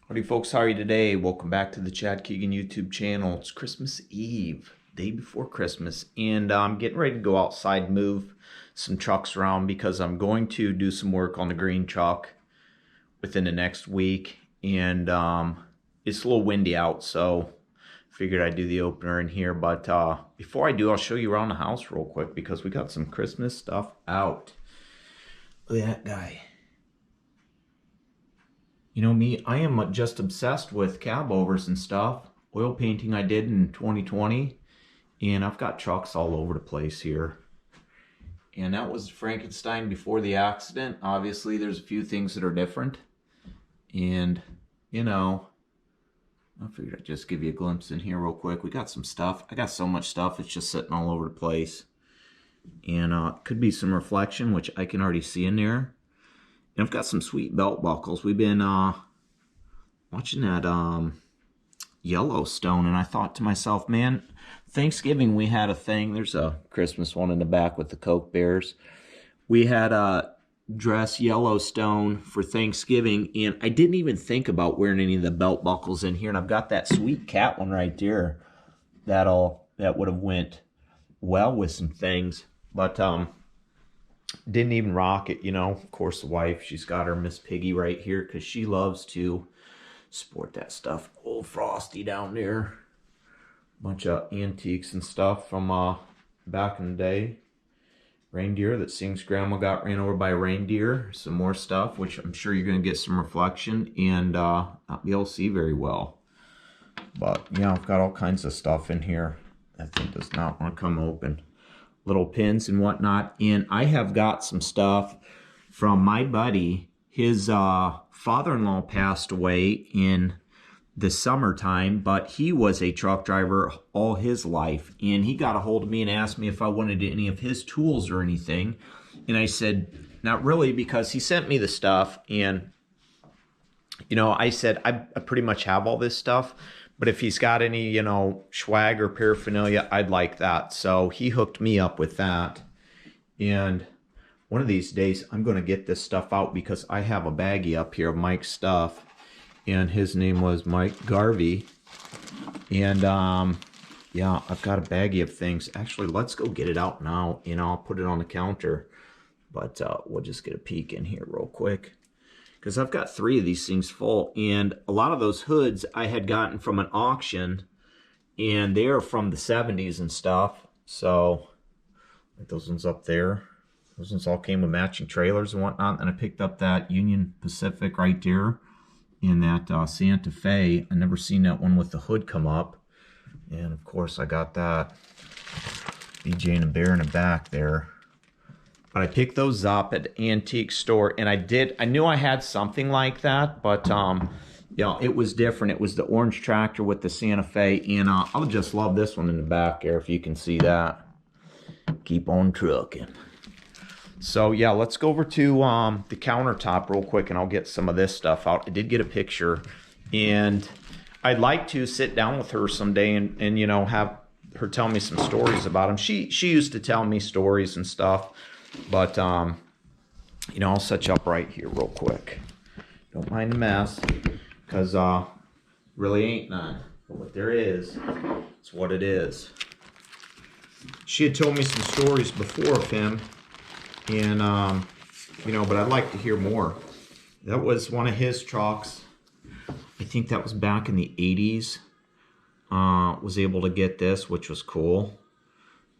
Howdy folks, how are you today? Welcome back to the Chad Keegan YouTube channel. It's Christmas Eve, day before Christmas, and I'm getting ready to go outside, move some trucks around because I'm going to do some work on the green truck within the next week, and it's a little windy out, so figured I'd do the opener in here. But before I do, I'll show you around the house real quick because we got some Christmas stuff out. Look at that guy. You know me, I am just obsessed with cab overs and stuff. Oil painting I did in 2020, and I've got trucks all over the place here. And that was Frankenstein before the accident. Obviously, there's a few things that are different. And, you know, I figured I'd just give you a glimpse in here real quick. We got some stuff. I got so much stuff, it's just sitting all over the place. And could be some reflection, which I can already see in there. And I've got some sweet belt buckles. We've been watching that Yellowstone, and I thought to myself, man, Thanksgiving we had a thing. There's a Christmas one in the back with the Coke Bears. We had a dress Yellowstone for Thanksgiving, and I didn't even think about wearing any of the belt buckles in here. And I've got that sweet cat one right there that would have went well with some things, but didn't even rock it, you know. Of course, the wife, she's got her Miss Piggy right here because she loves to sport that stuff. Old Frosty down there. Bunch of antiques and stuff from back in the day. Reindeer that sings Grandma Got Ran Over by a Reindeer. Some more stuff, which I'm sure you're going to get some reflection and not be able to see very well. But, yeah, I've got all kinds of stuff in here. That thing does not want to come open. Little pins and whatnot. And I have got some stuff from my buddy. His father-in-law passed away in the summertime, but he was a truck driver all his life. And he got a hold of me and asked me if I wanted any of his tools or anything. And I said, not really, because he sent me the stuff. And, you know, I said, I pretty much have all this stuff. But if he's got any, you know, swag or paraphernalia, I'd like that. So he hooked me up with that. And one of these days, I'm going to get this stuff out because I have a baggie up here of Mike's stuff. And his name was Mike Garvey. And, yeah, I've got a baggie of things. Actually, let's go get it out now, and I'll put it on the counter. But we'll just get a peek in here real quick, because I've got 3 of these things full, and a lot of those hoods I had gotten from an auction, and they're from the 70s and stuff. So, like those ones up there, those ones all came with matching trailers and whatnot. And I picked up that Union Pacific right there, in that Santa Fe. I never seen that one with the hood come up. And of course I got that BJ and a Bear in the back there. But I picked those up at the antique store, and I knew I had something like that, but you know, it was different. It was the orange tractor with the Santa Fe, and I'll just love this one in the back there, if you can see that. Keep on trucking. So yeah, let's go over to the countertop real quick, and I'll get some of this stuff out. I did get a picture, and I'd like to sit down with her someday and you know, have her tell me some stories about them. She used to tell me stories and stuff. But, you know, I'll set you up right here real quick. Don't mind the mess, because really ain't none. But what there is, it's what it is. She had told me some stories before of him, and, you know, but I'd like to hear more. That was one of his trucks. I think that was back in the 80s. Was able to get this, which was cool.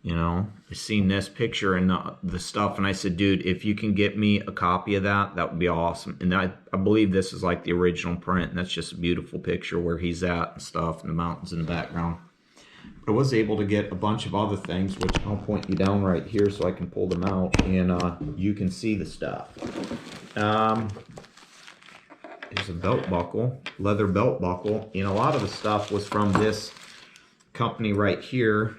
You know, I seen this picture and the stuff, and I said, dude, if you can get me a copy of that, that would be awesome. And I believe this is like the original print, and that's just a beautiful picture where he's at and stuff, and the mountains in the background. But I was able to get a bunch of other things, which I'll point you down right here so I can pull them out, and you can see the stuff. There's a belt buckle, leather belt buckle, and a lot of the stuff was from this company right here.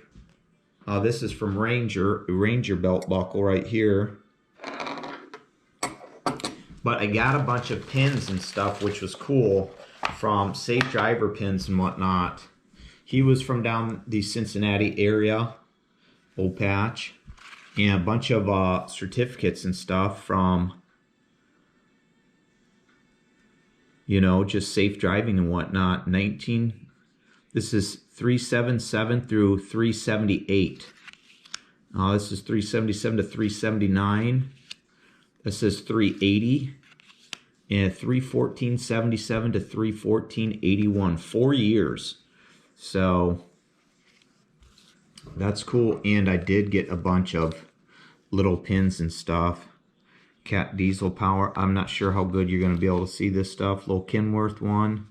This is from Ranger, a Ranger belt buckle right here. But I got a bunch of pins and stuff, which was cool, from Safe Driver pins and whatnot. He was from down the Cincinnati area, Old Patch. And a bunch of certificates and stuff from you know, just safe driving and whatnot. This is 377 through 378. This is 377 to 379. This is 380. And 314.77 to 314.81. 4 years. So that's cool. And I did get a bunch of little pins and stuff. Cat Diesel Power. I'm not sure how good you're going to be able to see this stuff. Little Kenworth one.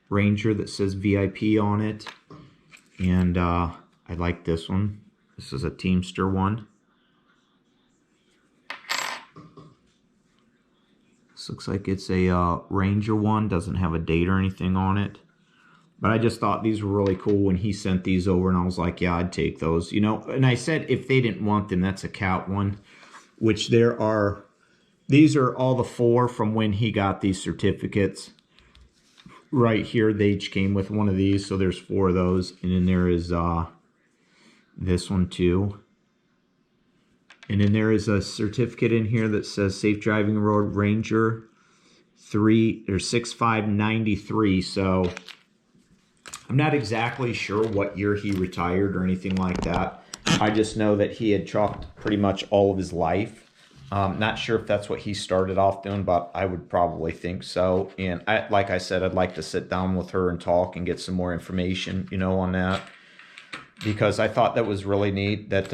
Ranger that says VIP on it. And I like this one. This is a Teamster one. This looks like it's a Ranger one. Doesn't have a date or anything on it. But I just thought these were really cool when he sent these over. And I was like, yeah, I'd take those. You know, and I said if they didn't want them, that's a Cat one. Which there are. These are all the 4 from when he got these certificates. Right here, they each came with one of these. So there's 4 of those. And then there is this one too. And then there is a certificate in here that says Safe Driving Road Ranger 6593. So I'm not exactly sure what year he retired or anything like that. I just know that he had trucked pretty much all of his life. Not sure if that's what he started off doing, but I would probably think so. And like I said, I'd like to sit down with her and talk and get some more information, you know, on that. Because I thought that was really neat that,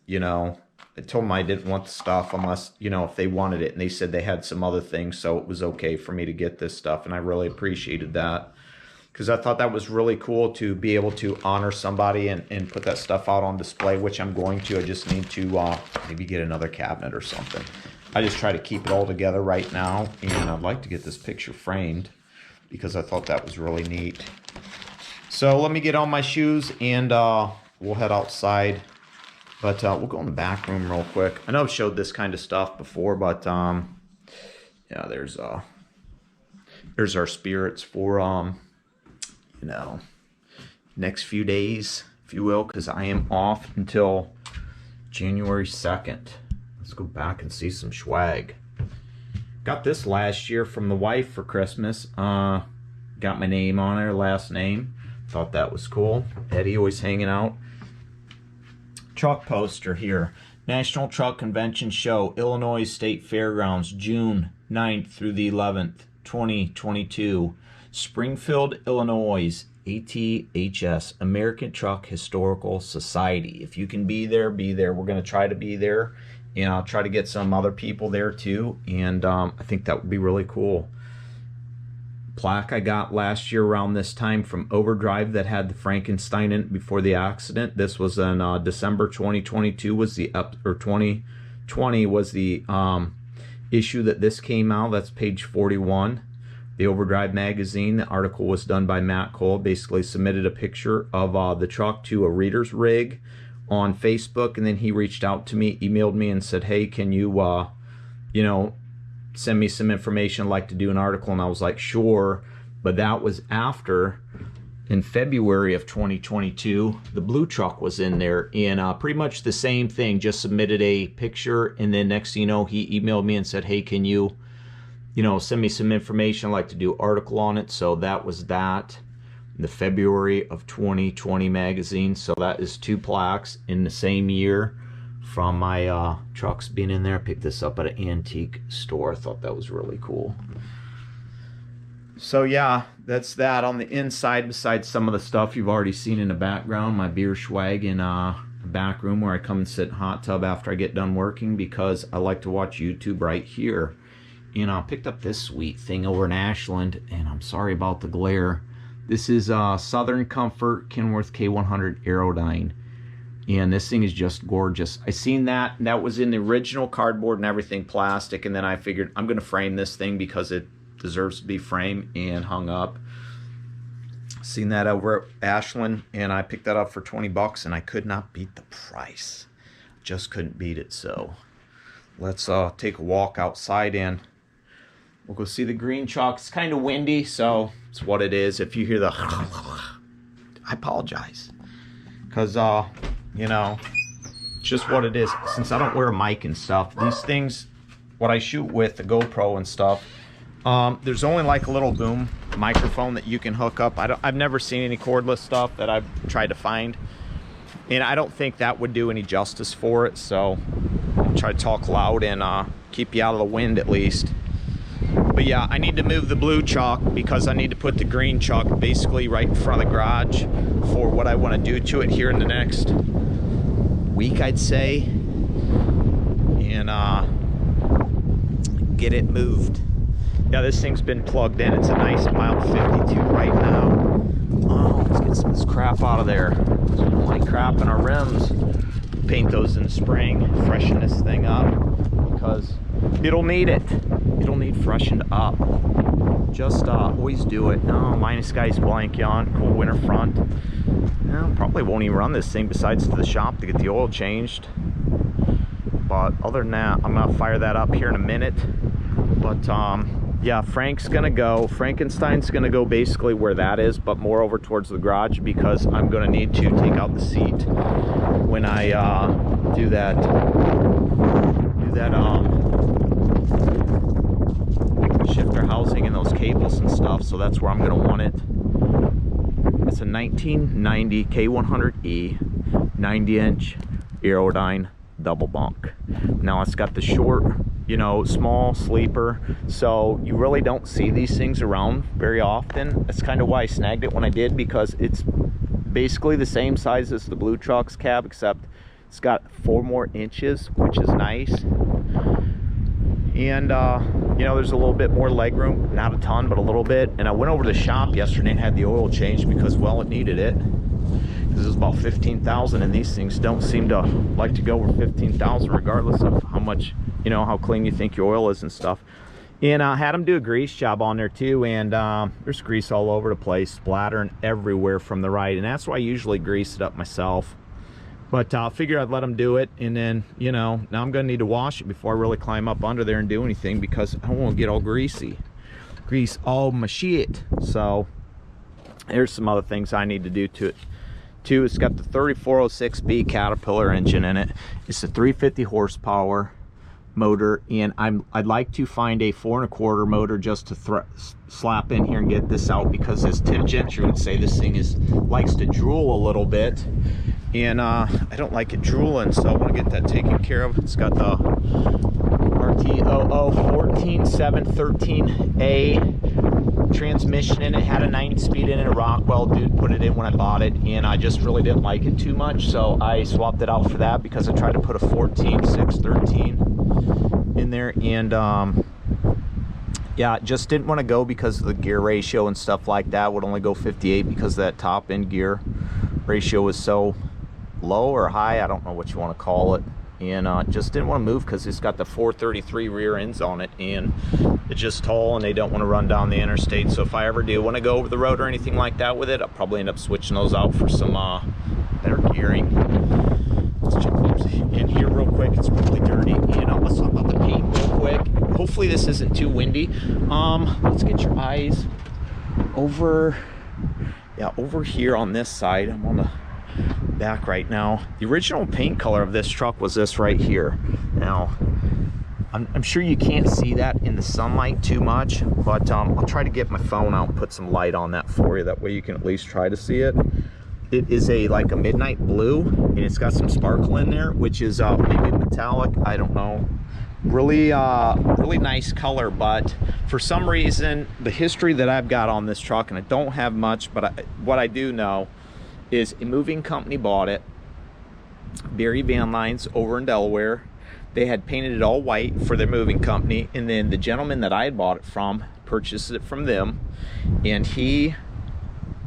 you know, I told them I didn't want the stuff unless, you know, if they wanted it. And they said they had some other things, so it was okay for me to get this stuff. And I really appreciated that. Because I thought that was really cool to be able to honor somebody and put that stuff out on display, which I'm going to. I just need to maybe get another cabinet or something. I just try to keep it all together right now. And I'd like to get this picture framed because I thought that was really neat. So let me get on my shoes and we'll head outside. But we'll go in the back room real quick. I know I've showed this kind of stuff before, but yeah, there's our spirits for you know, next few days, if you will, because I am off until January 2nd. Let's go back and see some swag. Got this last year from the wife for Christmas. Got my name on her, last name. Thought that was cool. Eddie always hanging out. Truck poster here. National Truck Convention Show, Illinois State Fairgrounds, June 9th through the 11th, 2022. Springfield, Illinois, ATHS, American Truck Historical Society. If you can be there, be there. We're going to try to be there, and I'll try to get some other people there too, and I think that would be really cool. Plaque I got last year around this time from Overdrive that had the Frankenstein in it before the accident. This was in December 2022 was the or 2020 was the issue that this came out. That's page 41. The Overdrive magazine. The article was done by Matt Cole. Basically submitted a picture of the truck to a reader's rig on Facebook, and then he reached out to me, emailed me, and said, "Hey, can you, you know, send me some information? I'd like to do an article." And I was like, "Sure." But that was after, in February of 2022, the blue truck was in there, and pretty much the same thing. Just submitted a picture, and then next thing you know, he emailed me and said, "Hey, can you, you know, send me some information. I'd like to do an article on it." So that was that. The February of 2020 magazine. So that is 2 plaques in the same year from my trucks being in there. I picked this up at an antique store. I thought that was really cool. So yeah, that's that on the inside, besides some of the stuff you've already seen in the background. My beer swag in the back room where I come and sit in hot tub after I get done working, because I like to watch YouTube right here. You know, I picked up this sweet thing over in Ashland, and I'm sorry about the glare. This is Southern Comfort Kenworth K100E Aerodyne, and this thing is just gorgeous. I seen that, and that was in the original cardboard and everything, plastic, and then I figured I'm going to frame this thing because it deserves to be framed and hung up. Seen that over at Ashland, and I picked that up for 20 bucks, and I could not beat the price. Just couldn't beat it. So let's take a walk outside, and we'll go see the green truck. It's kind of windy, so it's what it is. If you hear the I apologize, because you know, it's just what it is. Since I don't wear a mic and stuff, these things, what I shoot with the GoPro and stuff, There's only like a little boom microphone that you can hook up. I've never seen any cordless stuff that I've tried to find, and I don't think that would do any justice for it. So I'll try to talk loud and keep you out of the wind at least. But yeah, I need to move the blue chalk because I need to put the green chalk basically right in front of the garage for what I want to do to it here in the next week, I'd say, and get it moved. Yeah, this thing's been plugged in. It's a nice mild 52 right now. Oh, let's get some of this crap out of there. We don't like crap in our rims. Paint those in the spring, freshen this thing up because it'll need it. It'll need freshened up. Just always do it. No, minus guy's blank on, cold winter front. No, probably won't even run this thing besides to the shop to get the oil changed. But other than that, I'm gonna fire that up here in a minute. But yeah, Frank's gonna go. Frankenstein's gonna go basically where that is, but more over towards the garage because I'm gonna need to take out the seat when I do that shifter housing and those cables and stuff. So that's where I'm gonna want it. It's a 1990 K100E 90-inch Aerodyne double bunk. Now it's got the short, you know, small sleeper, so you really don't see these things around very often. That's kind of why I snagged it when I did, because it's basically the same size as the blue truck's cab, except it's got 4 more inches, which is nice. And you know, there's a little bit more leg room, not a ton, but a little bit. And I went over to the shop yesterday and had the oil changed because, well, it needed it. This is about 15,000, and these things don't seem to like to go over 15,000 regardless of how much, you know, how clean you think your oil is and stuff. And I had them do a grease job on there too, and there's grease all over the place, splattering everywhere from the right, and that's why I usually grease it up myself. But I figured I'd let them do it, and then, you know, now I'm gonna need to wash it before I really climb up under there and do anything, because I don't want to get all greasy. Grease all my shit. So there's some other things I need to do to it too. It's got the 3406B Caterpillar engine in it. It's a 350 horsepower motor, and I'd like to find a 4 1/4 motor just to slap in here and get this out, because as Tim Gentry would say, this thing likes to drool a little bit, and I don't like it drooling, so I want to get that taken care of. It's got the RTOO 14713A transmission in it, had a 9-speed in it. A Rockwell dude put it in when I bought it, and I just really didn't like it too much, so I swapped it out for that, because I tried to put a 14613 in there, and yeah, just didn't want to go because of the gear ratio and stuff like that. Would only go 58 because that top end gear ratio was so low or high, I don't know what you want to call it. And just didn't want to move because it's got the 433 rear ends on it, and it's just tall, and they don't want to run down the interstate. So if I ever do want to go over the road or anything like that with it, I'll probably end up switching those out for some better gearing. Let's check in here real quick. It's really dirty. And let's talk about the paint real quick. Hopefully this isn't too windy. Let's get your eyes over, yeah, over here on this side. I'm on the back right now. The original paint color of this truck was this right here. Now I'm sure you can't see that in the sunlight too much, but I'll try to get my phone out and put some light on that for you. That way you can at least try to see it. It is like a midnight blue, and it's got some sparkle in there, which is maybe metallic, I don't know. Really really nice color, but for some reason the history that I've got on this truck, and I don't have much, but what I do know is a moving company bought it, Barry Van Lines over in Delaware. They had painted it all white for their moving company, and then the gentleman that I had bought it from purchased it from them, and he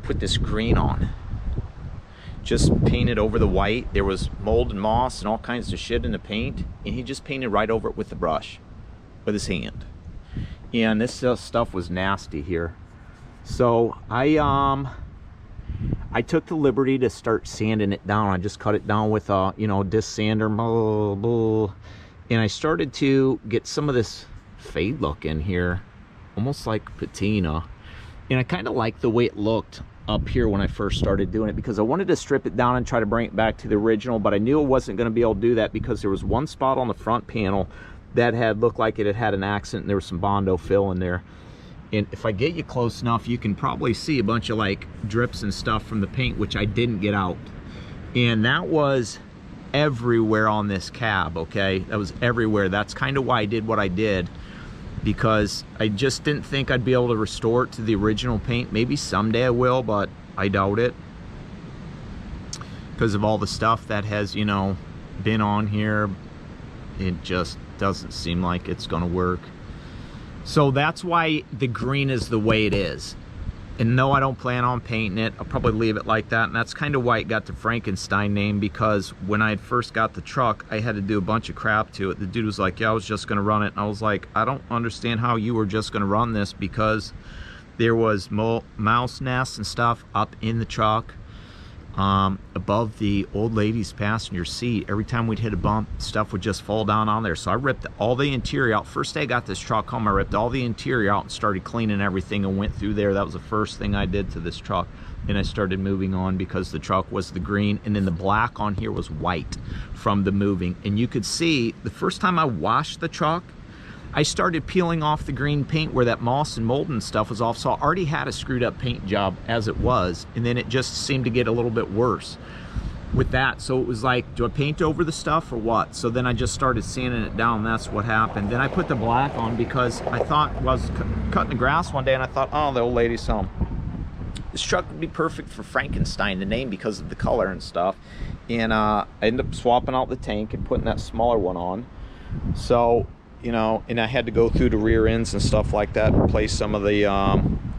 put this green on, just painted over the white. There was mold and moss and all kinds of shit in the paint, and he just painted right over it with the brush with his hand, and this stuff was nasty here. So I took the liberty to start sanding it down. I just cut it down with a, you know, disc sander, blah, blah, and I started to get some of this fade look in here, almost like patina. And I kind of like the way it looked up here when I first started doing it, because I wanted to strip it down and try to bring it back to the original, but I knew I wasn't going to be able to do that because there was one spot on the front panel that had looked like it had had an accident, and there was some Bondo fill in there. And if I get you close enough, you can probably see a bunch of like drips and stuff from the paint, which I didn't get out. And that was everywhere on this cab, okay? That was everywhere. That's kind of why I did what I did, because I just didn't think I'd be able to restore it to the original paint. Maybe someday I will, but I doubt it, because of all the stuff that has, you know, been on here. It just doesn't seem like it's gonna work. So that's why the green is the way it is. And no, I don't plan on painting it. I'll probably leave it like that. And that's kind of why it got the Frankenstein name, because when I first got the truck, I had to do a bunch of crap to it. The dude was like, yeah, I was just gonna run it. And I was like, I don't understand how you were just gonna run this, because there was mouse nests and stuff up in the truck. Above the old lady's passenger seat. Every time we'd hit a bump, stuff would just fall down on there. So I ripped all the interior out. First day I got this truck home, I ripped all the interior out and started cleaning everything and went through there. That was the first thing I did to this truck. And I started moving on, because the truck was the green, and then the black on here was white from the moving. And you could see the first time I washed the truck, I started peeling off the green paint where that moss and mold and stuff was off. So I already had a screwed up paint job as it was, and then it just seemed to get a little bit worse with that. So it was like, do I paint over the stuff or what? So then I just started sanding it down. That's what happened. Then I put the black on, because I thought, well, I was cutting the grass one day and I thought, oh, the old lady's home. This truck would be perfect for Frankenstein, the name, because of the color and stuff. And I ended up swapping out the tank and putting that smaller one on. So, you know, and I had to go through the rear ends and stuff like that, replace some of the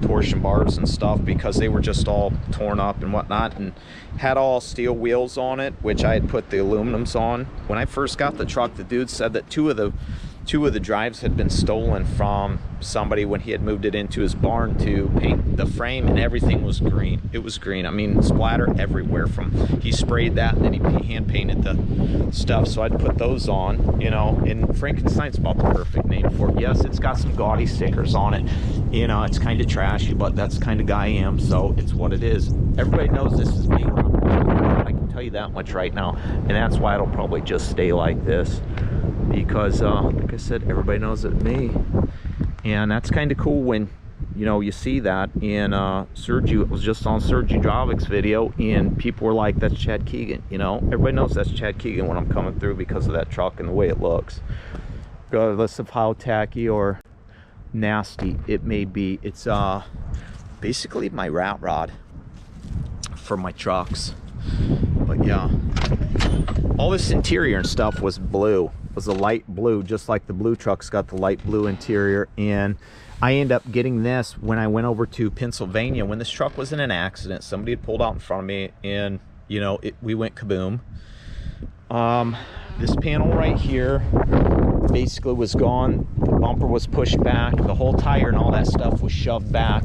torsion bars and stuff, because they were just all torn up and whatnot, and had all steel wheels on it, which I had put the aluminums on. When I first got the truck, the dude said that two of the drives had been stolen from somebody when he had moved it into his barn to paint the frame, and everything was green. It was green. I mean, splatter everywhere. From he sprayed that, and then he hand painted the stuff. So I'd put those on, you know. And Frankenstein's about the perfect name for it. Yes, it's got some gaudy stickers on it. You know, it's kind of trashy, but that's the kind of guy I am, so it's what it is. Everybody knows this is me. I can tell you that much right now, and that's why it'll probably just stay like this, because like I said, everybody knows it's me. And that's kind of cool when, you know, you see that in Sergio. It was just on Sergio Dravic's video, and people were like, that's Chad Keegan. You know, everybody knows that's Chad Keegan when I'm coming through, because of that truck and the way it looks, regardless of how tacky or nasty it may be. It's basically my rat rod for my trucks. But yeah, all this interior and stuff was blue. It was a light blue, just like the blue truck's got the light blue interior. And I ended up getting this when I went over to Pennsylvania, when this truck was in an accident. Somebody had pulled out in front of me, and you know, we went kaboom. This panel right here basically was gone. The bumper was pushed back. The whole tire and all that stuff was shoved back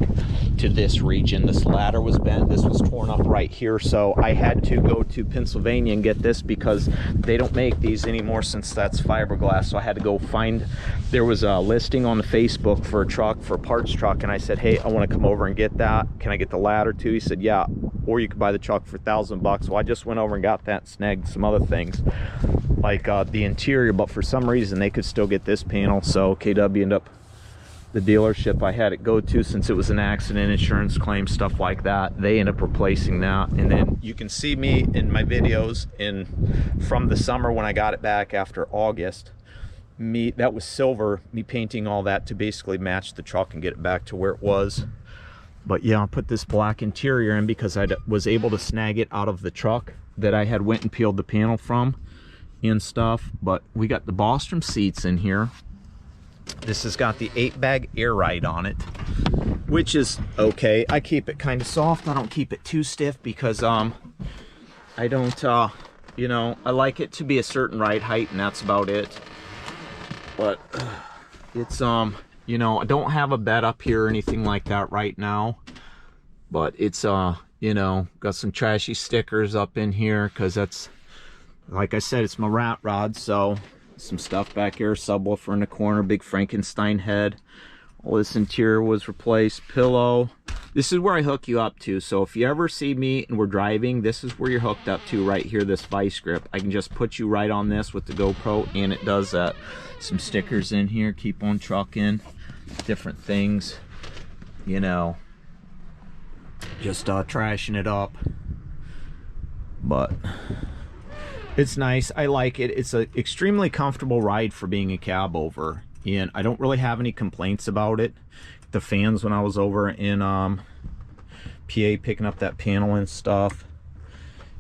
to this region. This ladder was bent. This was torn up right here. So I had to go to Pennsylvania and get this, because they don't make these anymore, since that's fiberglass. So I had to go find, there was a listing on the Facebook for a truck, for a parts truck, and I said, hey, I want to come over and get that. Can I get the ladder too? He said, yeah, or you could buy the truck for $1,000. So I just went over and got that, snagged some other things like the interior, but for some reason they could still get this panel. So KW ended up, the dealership I had it go to, since it was an accident, insurance claim, stuff like that, they end up replacing that. And then you can see me in my videos from the summer when I got it back after August. That was silver, me painting all that to basically match the truck and get it back to where it was. But yeah, I put this black interior in because I was able to snag it out of the truck that I had went and peeled the panel from and stuff. But we got the Bostrom seats in here. This has got the 8-bag air ride on it, which is okay. I keep it kind of soft. I don't keep it too stiff, because I don't you know, I like it to be a certain ride height, and that's about it. But it's you know, I don't have a bed up here or anything like that right now, but it's you know, got some trashy stickers up in here, because that's, like I said, it's my rat rod. So some stuff back here, subwoofer in the corner, big Frankenstein head. All this interior was replaced. Pillow. This is where I hook you up to. So if you ever see me and we're driving, this is where you're hooked up to right here, this vice grip. I can just put you right on this with the GoPro, and it does that. Some stickers in here, keep on trucking, different things. you know, just trashing it up. But it's nice. I like it. It's an extremely comfortable ride for being a cab over, and I don't really have any complaints about it. The fans when I was over in PA picking up that panel and stuff.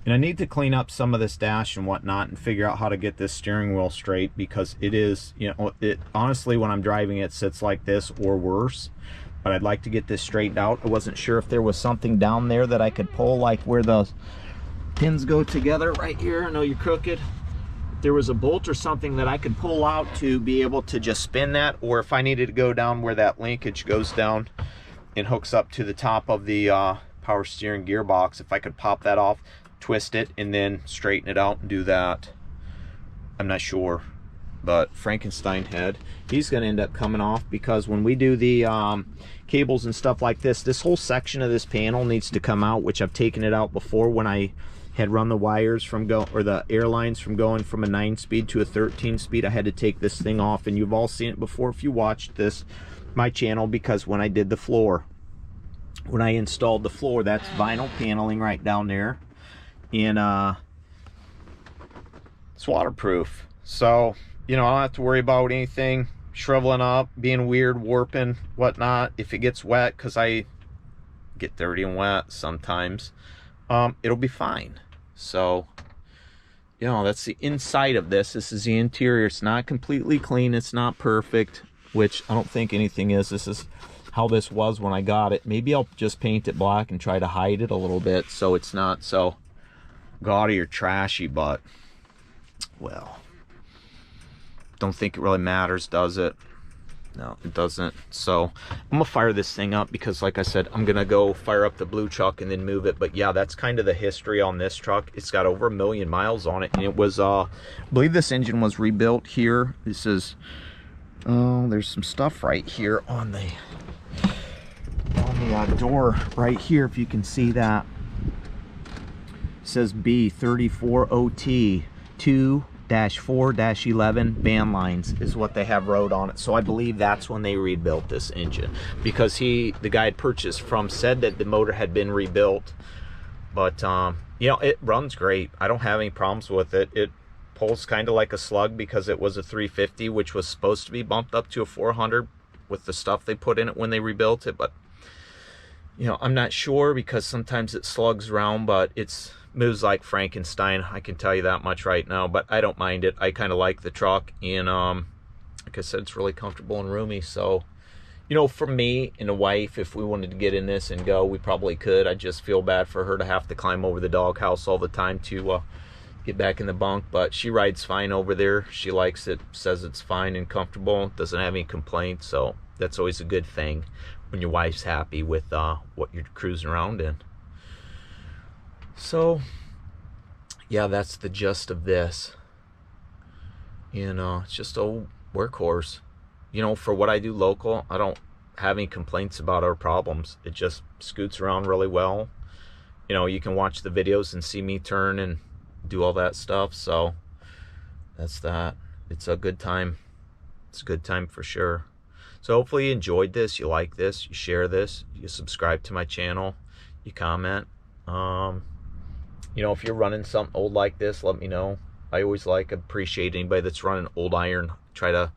And I need to clean up some of this dash and whatnot and figure out how to get this steering wheel straight, because it is, you know, it honestly, when I'm driving it sits like this or worse. But I'd like to get this straightened out. I wasn't sure if there was something down there that I could pull, like where the pins go together right here. I know you're crooked. If there was a bolt or something that I could pull out to be able to just spin that, or if I needed to go down where that linkage goes down and hooks up to the top of the power steering gearbox, if I could pop that off, twist it, and then straighten it out and do that. I'm not sure. But Frankenstein head, he's going to end up coming off, because when we do the cables and stuff like this whole section of this panel needs to come out, which I've taken it out before when I had run the wires from the air lines from going from a 9-speed to a 13-speed. I had to take this thing off, and you've all seen it before if you watched my channel, because when I did the floor, when I installed the floor, that's vinyl paneling right down there, and it's waterproof, so you know, I don't have to worry about anything shriveling up, being weird, warping, whatnot. If it gets wet, because I get dirty and wet sometimes, it'll be fine. So, you know, that's the inside of this. This is the interior. It's not completely clean. It's not perfect, which I don't think anything is. This is how this was when I got it. Maybe I'll just paint it black and try to hide it a little bit so it's not so gaudy or trashy, but, well, don't think it really matters, does it? No, it doesn't. So I'm gonna fire this thing up, because like I said, I'm gonna go fire up the blue truck and then move it. But yeah, that's kind of the history on this truck. It's got over 1 million miles on it, and it was I believe this engine was rebuilt here. This is there's some stuff right here on the door right here, if you can see that. It says B34OT 2-4-11 van lines is what they have wrote on it. So I believe that's when they rebuilt this engine, because the guy had purchased from said that the motor had been rebuilt. But you know, it runs great. I don't have any problems with it. It pulls kind of like a slug, because it was a 350, which was supposed to be bumped up to a 400 with the stuff they put in it when they rebuilt it. But you know, I'm not sure, because sometimes it slugs around, but it's moves like Frankenstein, I can tell you that much right now. But I don't mind it. I kind of like the truck, and like I said, it's really comfortable and roomy. So, you know, for me and a wife, if we wanted to get in this and go, we probably could. I just feel bad for her to have to climb over the doghouse all the time to get back in the bunk. But she rides fine over there. She likes it, says it's fine and comfortable, doesn't have any complaints. So that's always a good thing when your wife's happy with what you're cruising around in. So yeah, that's the gist of this. And it's just a workhorse. You know, for what I do local, I don't have any complaints about our problems. It just scoots around really well. You know, you can watch the videos and see me turn and do all that stuff. So that's that. It's a good time. It's a good time for sure. So hopefully you enjoyed this, you like this, you share this, you subscribe to my channel, you comment. You know, if you're running something old like this, let me know. I always appreciate anybody that's running old iron. Try to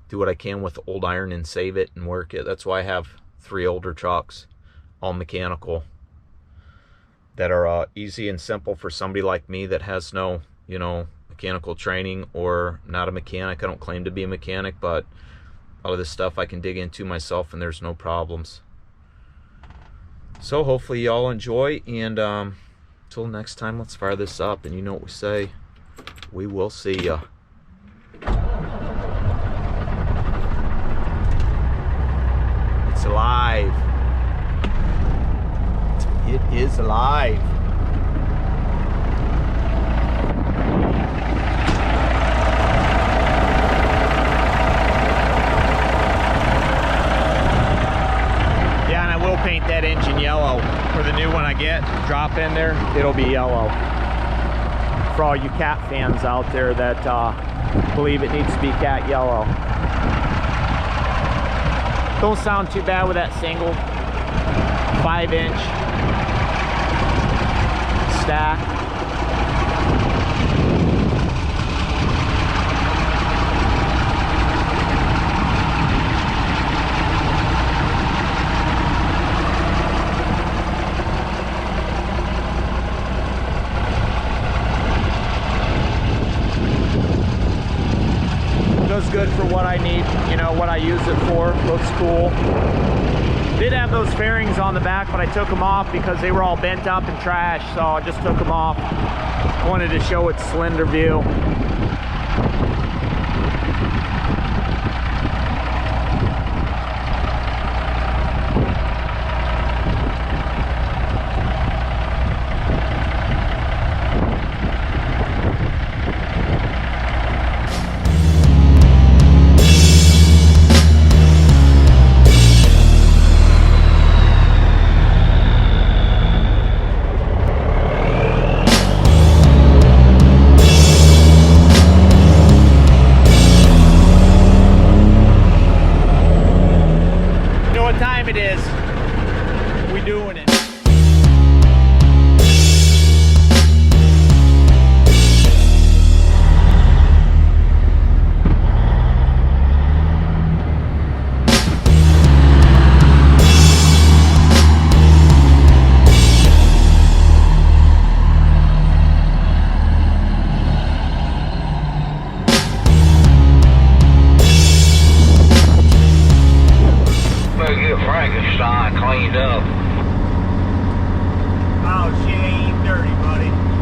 do what I can with the old iron and save it and work it. That's why I have 3 older trucks, all mechanical, that are easy and simple for somebody like me that has no, you know, mechanical training, or not a mechanic. I don't claim to be a mechanic, but a lot of this stuff I can dig into myself and there's no problems. So hopefully y'all enjoy, and until next time, let's fire this up. And you know what we say, we will see ya. It's alive. It is alive. Yeah, and I will paint that engine yellow. For the new one I get, drop in there, it'll be yellow. For all you cat fans out there that believe it needs to be cat yellow. Don't sound too bad with that single 5-inch stack. Does good for what I need, you know, what I use it for. Looks cool. Did have those fairings on the back, but I took them off because they were all bent up and trashed, so I just took them off. Wanted to show its slender view. It is. We doing it. Frankenstein cleaned up. Oh, she ain't dirty, buddy.